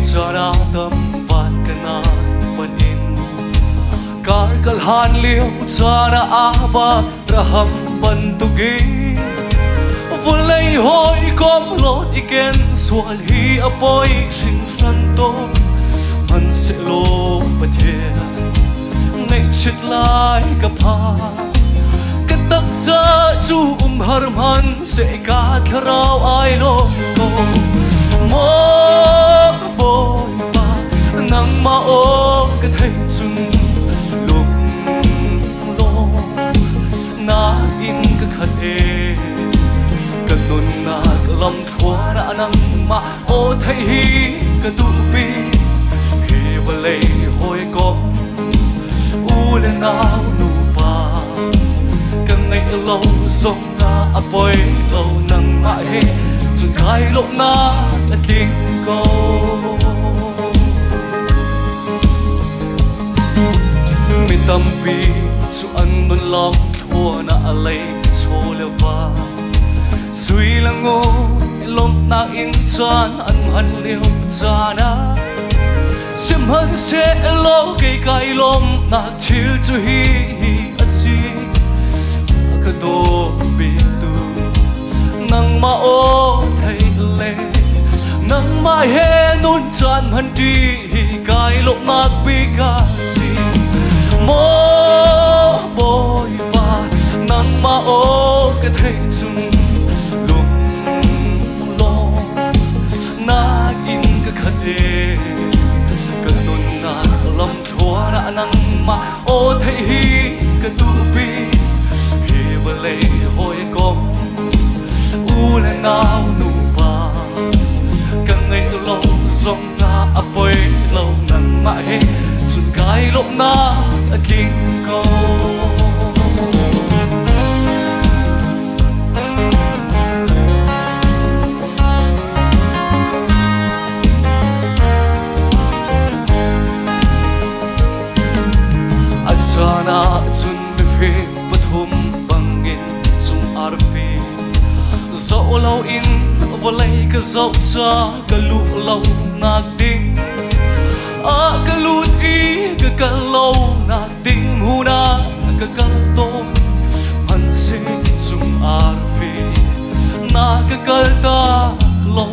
Chara tâm van kana panin kar kalhan liu chara aba raham bantugi vulei hoi kom lot iken sual hi apoi shin santo man se lo pathia nei chit lai ka pha ka tak sa chu har man se ka tharau ai lo ko mo nang ma o ka thei chung lung lo na in ka khat e ka nun na lam thua na nang ma o thei hi ka tu pi hi valei hoi ko u le nau nu pa ka ngai lo song na apoi lo nang ma he chung khai lo na ting ko tâm vi chu an nun lom thua na alei cho lewa suy la ngo lom na in chan an han liu chana sim han se lo kai lom na thil chu hi asi ka do bi tu nang ma o thei le nang ma he nun chan han ti kai lom na bi ka si mo boy pa nang ma o ka thei chung lung lo na in ka khat e ka nun na lam thua na nang ma o thei hi ka tu pi hi valei hoi kom u le nau nu pa ka ngai lo zong na apoi lo nang ma he chun kai lo na kinh cô achana chun me phe pathum bangin chung arfi zo lo in volei ka zo cha ka lu lo na ding a ka lut i ka ka lo na ding hu na ka ka to man se chung arfi na ka ka ta lo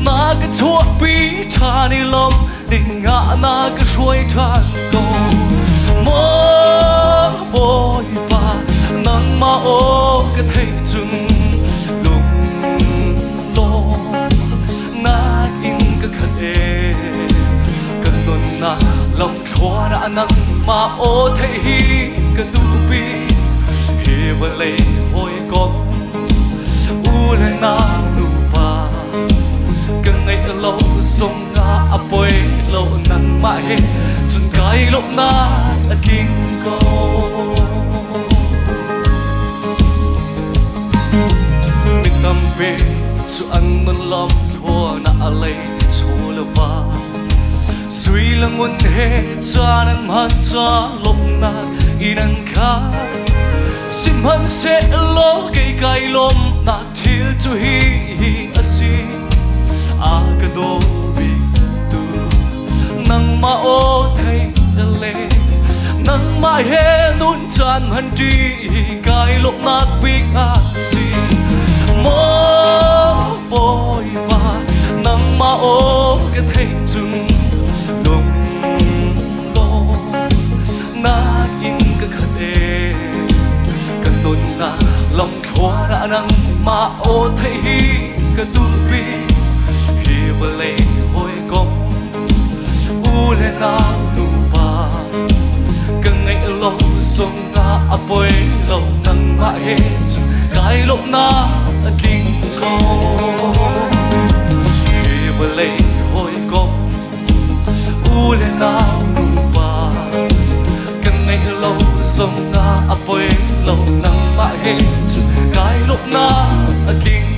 na ka chua pi tha ni lom ding nga na ka shuai than ko mo boy pa nang ma o ka thei chung lung lo na in ka khat e na lòng thua na nang ma o thei hi ka tu pi hi valei hoi kom u le na nu pa ka ngai lo song na apoi lo nang ma he chun kai lo na king ko min tam pe chu an man lam thua na alei chu le va suy la ngun he cha nan man cha lop na inang kha sim han se lo kai lom na thil chu hi asi a ka do bi tu nang ma o thei le nang ma he nun chan han ti kai lop na pi ka si mo boy pa nang ma o ka thei chung lung lo na in ka khat e ka nun na lòng thua na nang ma o thei hi ka tu pi hi valei hoi kom u le na nu pa ka ngai lo song na apoi lo nang ma he chu kai lo na king ko hi valei hoi kom u le nau nu pa ka ngai lo song na apoi lo nang ma he chu kai lo na king